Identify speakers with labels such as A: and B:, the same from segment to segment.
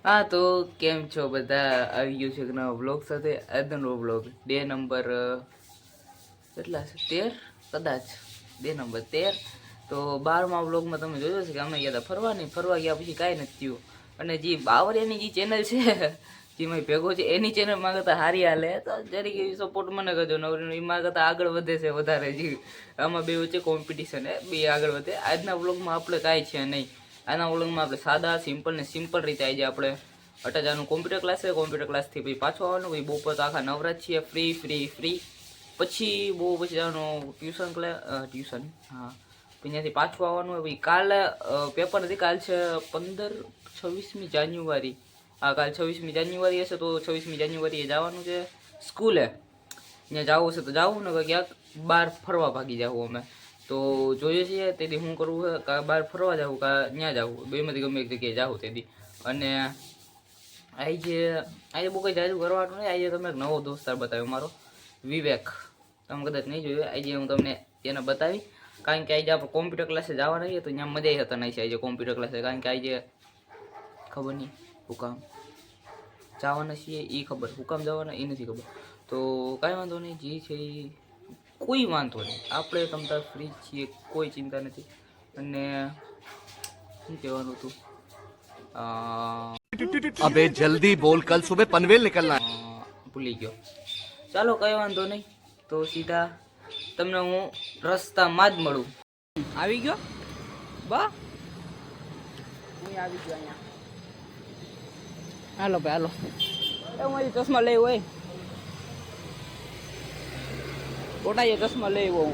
A: હા તો કેમ છો બધા? આવી ગયું છે એક નવા વ્લોગ સાથે. આજનો વ્લોગ ડે નંબર કેટલા છે? 13 કદાચ. Day number 13. તો 12મા વ્લોગમાં તમે જોયો છે કે અમે ગયા હતા ફરવા ગયા પછી કાંઈ નથી થયું. અને જે બાવરિયાની જે ચેનલ છે જે મેં ભેગો છે એની ચેનલમાં કરતાં હારી હાલે તો જરીક એવી સપોર્ટ મને કરજો. નવરીનું એમાં કરતાં આગળ વધે છે વધારે. જે આમાં બે વચ્ચે કોમ્પિટિશન બે આગળ વધે. આજના વ્લોગમાં આપણે કાંઈ છે નહીં. આના વ્લોગમાં આપણે સાદા સિમ્પલ રીતે આજે આપણે અટાજાનું કોમ્પ્યુટર ક્લાસ છે. કોમ્પ્યુટર ક્લાસથી પછી પાછું આવવાનું. પછી બપોર તો આખા નવરાજ છીએ. ફ્રી પછી પછી જવાનું ટ્યુશન હા. પછી ત્યાંથી પાછું આવવાનું હોય. પછી કાલે પેપર નથી. કાલ છે 26મી જાન્યુઆરી. હા, કાલ 26મી જાન્યુઆરી હશે તો 26મી જાન્યુઆરીએ જવાનું છે સ્કૂલે. ત્યાં જવું છે તો જવું ને ક્યાંક બહાર ફરવા ભાગી જવું અમે. તો જોઈએ છીએ તેથી શું કરવું છે. કાં બહાર ફરવા જવું કાં ત્યાં જવું. બેમાંથી ગમે એક જગ્યાએ જવું તેથી. અને આજે બહુ કંઈ જાજુ કરવાનું નહીં. આજે તમે એક નવો દોસ્તાર બતાવ્યો મારો વિવેક. તમે કદાચ નહીં જોયો. આજે હું તમને એને બતાવી. કારણ કે આજે આપણે કોમ્પ્યુટર ક્લાસે જવાના છીએ તો ત્યાં મજા હતા નહીં છે આજે કોમ્પ્યુટર ક્લાસે. કારણ કે આજે ખબર નહીં હું કામ જવાના છીએ એ ખબર. હું કામ જવાના એ નથી ખબર. તો કાંઈ વાંધો નહીં. જે છે એ કોઈ વાંધો નહીં. આપણે તમતા ફ્રી છીએ. કોઈ ચિંતા નથી. અને શું કહેવાનું હતું?
B: अबे जल्दी बोल, कल सुबह पनवेल निकलना है।
A: ભૂલી ગયો. ચાલો કઈ વાંધો નહીં. તો સીધા તમને હું રસ્તામાં જ મળું. આવી ગયો બા. હું આવી ગયો અહીંયા. હાલો ભાઈ હાલો. એ મારી ચશ્મા લઈ હોય ખોટા એ ચશ્મા લઈ હું.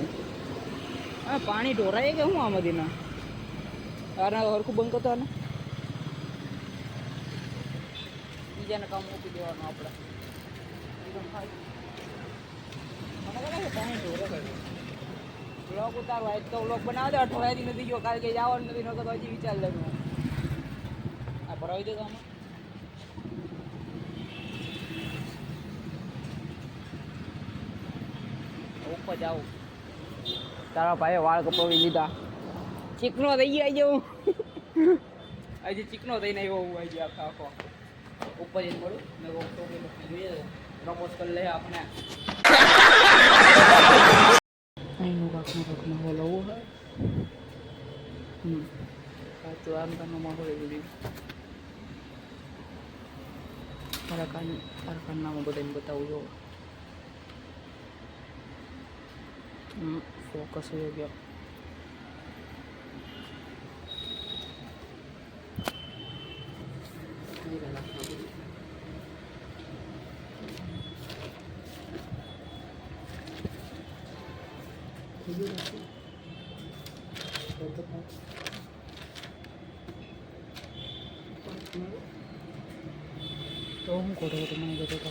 A: હા, પાણી ઢોરાય કે હું આમાંથી ના હરખું બંધ કરતા ને બીજાને કામ મૂકી દેવાનું આપણે. પાણી ઢોરે બ્લોગ ઉતારવા આજ તો બ્લોગ બનાવે. અઠવાડિયાથી નથી ગયો. કાલે કે જવાનું નથી નતો તો હજી વિચાર લેવું. આ ભરાવી દે તમે ઉપર જાઓ. તારા ભાઈએ વાળ કપાવી લીધા. ચીકનો થઈ ગયા આજે હું. આજે ચીકનો થઈને આવ્યો હું. આજે આખો ઉપર જઈને મળું ને જોઈએ પ્રપોઝ કરી લે આપણે. અહીંનું કાકનું હોલો હોય. સાચું આમ કામનો માહોલ એવી કારખાનામાં બધાને બતાવું જો. ફોકસ થઈ ગયો. તો હું કરો તો મને બધું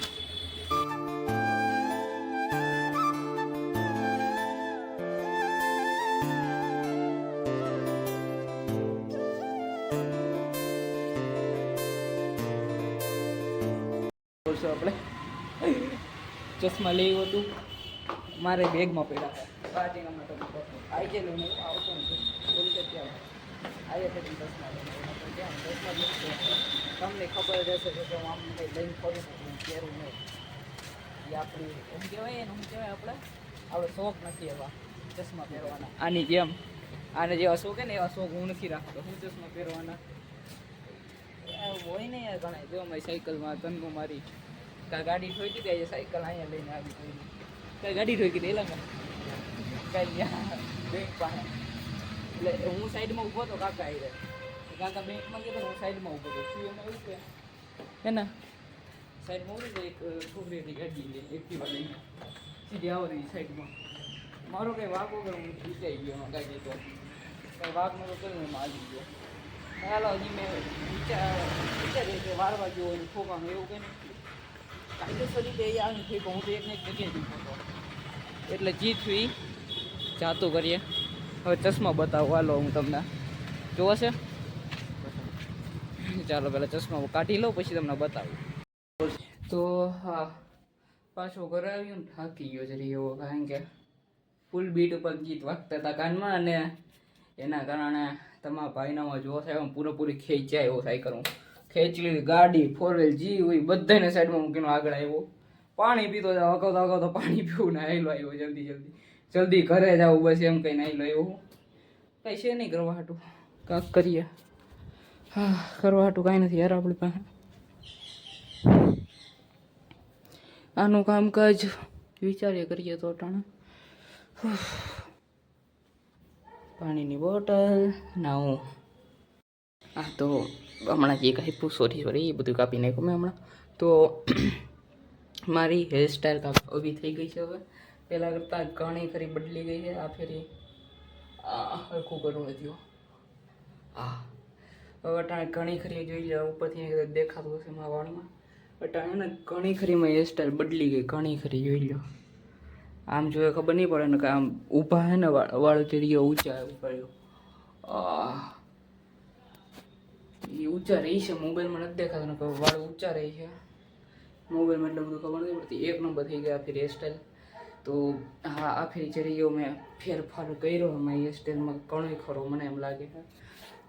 A: આપણે ચશ્મા લેવું હતું મારે બેગમાં પડ્યા હતા. પાર્ટીમાં તો આવી જાય લઈને આવતો નથી. પોલીસ અત્યારે આવી હતી ચશ્મા લઈને તમને ખબર જ હશે કે આમ કંઈ લઈને ફરું છું પહેરું નહીં. એ આપણી એમ કહેવાય એને શું કહેવાય આપણે શોખ નથી એવા ચશ્મા પહેરવાના. આની જેમ આને જેવા શોખ ને એવા શોખ હું નથી રાખતો. હું ચશ્મા પહેરવાના હોય ને યાર ઘણા. જો મારી સાયકલમાં તનગો મારી કાંઈ ગાડી ઠોકી દે. સાયકલ અહીંયા લઈને આવી કોઈ કાંઈ ગાડી ઠોકી દે એલામાં કાંઈ બેંક પાસે. એટલે હું સાઈડમાં ઊભો હતો. કાકા આવી રહે કાકા બેંકમાં ગયો હું સાઈડમાં ઊભો હતો. શું એમાં એવું કે હે ને સાઈડમાં ઉભી તો એક છોકરી હતી ગાડી લઈને એક્ટિવા લઈને સીધી આવતી સાઈડમાં. મારો કંઈ વાંક વગર હું વિચાઈ ગયો એમાં ગાડી. તો કંઈ વાંક નતો કર્યો એમાં આવી ગયો. હાલો હજી મેં વિચાર્યું કે વારવા ગયો હોય ઠોકાનું એવું કંઈ નથી. કાયદેસર રીતે એ આવી થઈ હું તો એકને એક જગ્યાએ હતો. એટલે જી થયું જાતું કરીએ. હવે ચશ્મા બતાવો હાલો હું તમને. જોવો છે? ચાલો પહેલાં ચશ્મા કાઢી લઉં પછી તમને બતાવું. તો હા પાછો ઘરે આવ્યું ને થાકી ગયો છે એવો. કારણ કે ફૂલ બીટ ઉપર ગીત વાગતા હતા કાનમાં અને એના કારણે તમારા ભાઈનામાં જોવો થાય પૂરેપૂરી ખેંચાય એવો થાય કરું. ખેંચી લીધી ગાડી, 4 વ્હીલ જી હોય બધાને સાઈડમાં મૂકીને આગળ આવ્યો. પાણી પીતો જાવ, અગાઉ પાણી પીવું ને આયલો આવ્યો જલ્દી ઘરે જાવ બસ એમ કહીને આયલો આવ્યો. કઈ છે નહીં કરવા હાટું, કાંક કરીએ. હા, કરવા હાટું કાંઈ નથી યાર આપણી પાસે. આનું કામકાજ વિચારીએ કરીએ તો ટાણે. પાણીની બોટલ ના હું હા તો હમણાં જે કાંઈ સોરી એ બધું કાપી નાખ્યું મેં હમણાં. તો મારી હેરસ્ટાઈલ કાંક ઊભી થઈ ગઈ છે હવે, પહેલાં કરતાં ઘણી ખરી બદલી ગઈ છે. આ ફેરી હરખું કરવું નથી. હા હવે અટાણે ઘણી ખરી જોઈ લે ઉપરથી દેખાતું હશે મારા વાળમાં. અટાણે ને ઘણી ખરીમાં હેરસ્ટાઈલ બદલી ગઈ, ઘણી ખરી જોઈ લો. આમ જોઈએ ખબર નહીં પડે ને કે આમ ઊભા હે ને વાળ તેરી ઊંચા ઉપર એ ઊંચા રહી છે. મોબાઈલમાં નથી દેખાતું ને વાળ ઊંચા રહી છે. મોબાઈલમાં એટલે બધું ખબર નથી પડતી. 1 નંબર થઈ ગયા ફેર હેરસ્ટાઈલ. તો હા આ ફેરી જરીયો મેં ફેરફાર કર્યો મારી હેરસ્ટાઈલમાં ઘણો ખરો મને એમ લાગે છે.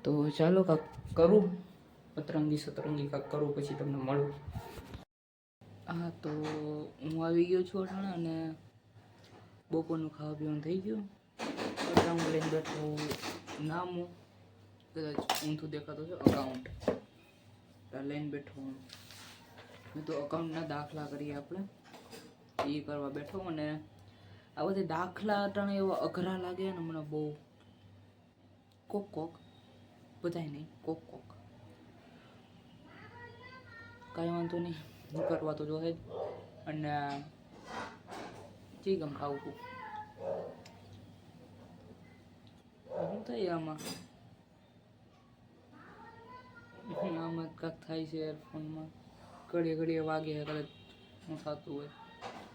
A: તો ચાલો કાંક કરું સતરંગી કાંક કરું પછી તમને મળું. હા તો હું આવી ગયો છું અટાણે અને બપોરનું ખાવા પીવાનું થઈ ગયું. અકાઉન્ટ લઈને બેઠો. નામ કદાચ ઊંધું દેખાતું છે. અકાઉન્ટ લઈને બેઠો હું. મેં તો અકાઉન્ટના દાખલા કરીએ આપણે એ કરવા બેઠો. અને આ બધા દાખલા અટાણે એવા અઘરા લાગે ને મને બહુ. કોક બધાય નહીં, કોક કાંઈ વાંધો નહીં, કરવા તો જોઈએ જ. અને ચીગમ ખાવું શું થાય આમાં કાંક થાય છે એરફોનમાં. ઘડીએ વાગે કદાચ શું થતું હોય,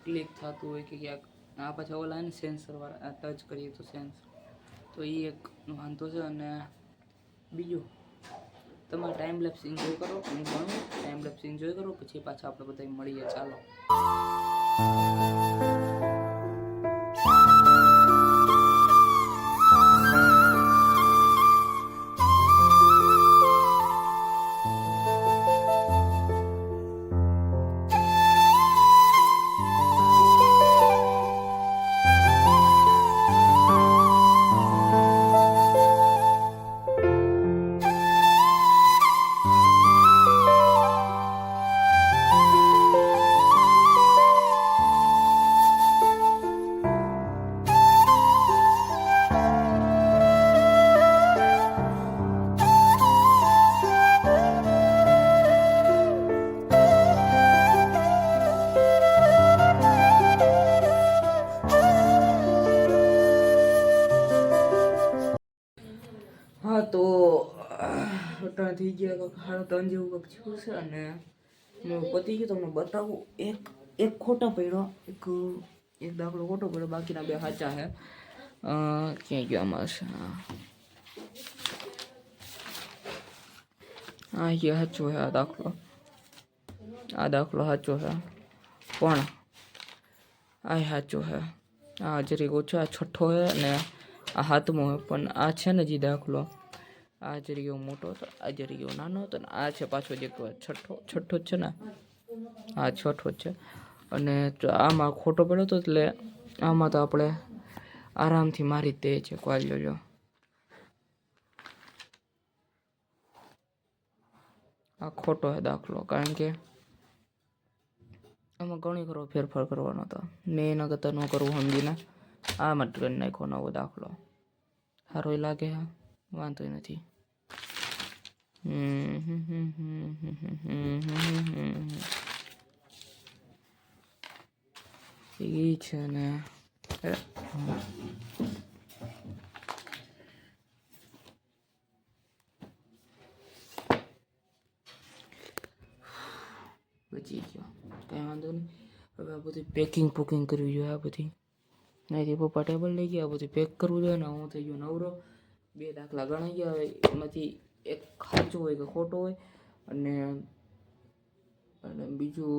A: ક્લિક થતું હોય કે ક્યાંક. આ પાછા ઓલા ને સેન્સરવાળા, આ ટચ કરીએ તો સેન્સર, તો એ એક વાંધો છે. અને બીજું તમે ટાઈમ લેપ્સ એન્જોય કરો, હું ભણું ટાઈમ લેપ્સ એન્જોય કરો, પછી પાછા આપણે બધા મળીએ. ચાલો. હા તો અટાણ થઈ ગયા કાંક 3:30 જેવું કાંક થયું છે. અને મેં પતી ગયું તમને બતાવું. એક ખોટા પડ્યો, એક દાખલો ખોટો પડ્યો, બાકીના 2 સાચા છે. ક્યાંય ગયો આમાં છે? હા એ સાચો છે. આ દાખલો સાચો છે પણ આ સાચો છે. આ જરીક ઓછો, આ 6થો છે અને આ 7મો છે. પણ આ છે ને જે દાખલો, આ જરીક એવો મોટો હતો, આ જરીક એવો નાનો હતો ને આ છે પાછો જે 6થો જ છે ને. આ 6થો જ છે. અને આમાં ખોટો પડ્યો હતો એટલે આમાં તો આપણે આરામથી મારી જ દે છે. ક્વાલિયો જો આ ખોટો છે દાખલો, કારણ કે આમાં ઘણી ખરો ફેરફાર કરવાનો હતો. મેં એના કરતાં ન કરવું સમજીને આમાં કરી નાખ્યો નવો દાખલો. સારો લાગે હા, વાંધો નથી. એ છે ને બચી ગયો, કાંઈ વાંધો નહીં. હવે આ બધી પેકિંગ કરવી જોઈએ. આ બધી અહીંથી પપ્પા ટેબલ લઈ ગયા, બધું પેક કરવું જોઈએ ને હું થઈ ગયો નવરો. 2 દાખલા ગણાઈ ગયા. હવે એમાંથી એક સાચો હોય કે ખોટો હોય. અને બીજું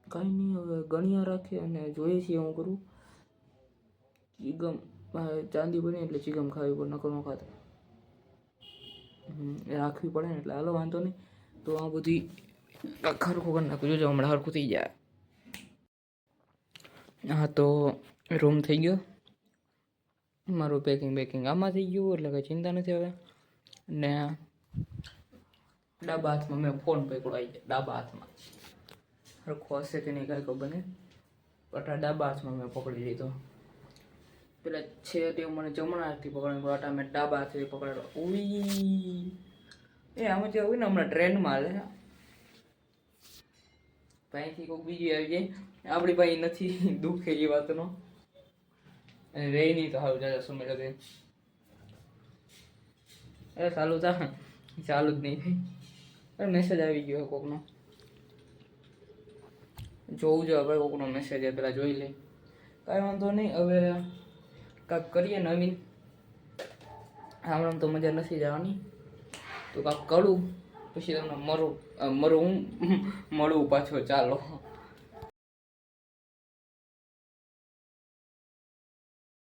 A: કાંઈ નહીં. હવે ગણ્યા રાખીએ અને જોઈએ છીએ હું કરું. ચીગમ ચાંદી બને એટલે ચીગમ ખાવી પડે, નકર ન ખાતા રાખવી પડે ને એટલે. હાલો વાંધો નહીં, તો આ બધી ખરખું કરી નાખું જોજો હમણાં હરખું થઈ જાય. હા તો રૂમ થઈ ગયો મારું પેકિંગ આમાં થઈ ગયું એટલે કંઈ ચિંતા નથી હવે. ને ડાબા હાથમાં મેં ફોન પકડો આવી જાય ડાબા હાથમાં હરખું હશે કે નહીં કાંઈ ખબર નહીં બટ આ ડાબા હાથમાં મેં પકડી લીધો. પેલા છે તે મને જમણા હાથથી પકડવાનું બટ મેં ડાબા હાથથી પકડેલો. ઉઈ એ આમાં જે હોય ને હમણાં ટ્રેન્ડમાં હાલે અહીંથી કોઈક બીજી આવી જાય આપણી પાસે નથી દુઃખ એ વાતનો અને રહી નહીં તો સારું જાય સમય લગે અરે ચાલુ થા ચાલુ જ નહીં થાય. અરે મેસેજ આવી ગયો કોકનો જોવું જોઈએ આપણે કોકનો મેસેજ પેલા જોઈ લે કાંઈ વાંધો નહીં. હવે કાંઈક કરીએ નવીન આમ તો મજા નથી જવાની તો કાંઈક કરું પછી તમને મળું પાછો ચાલો.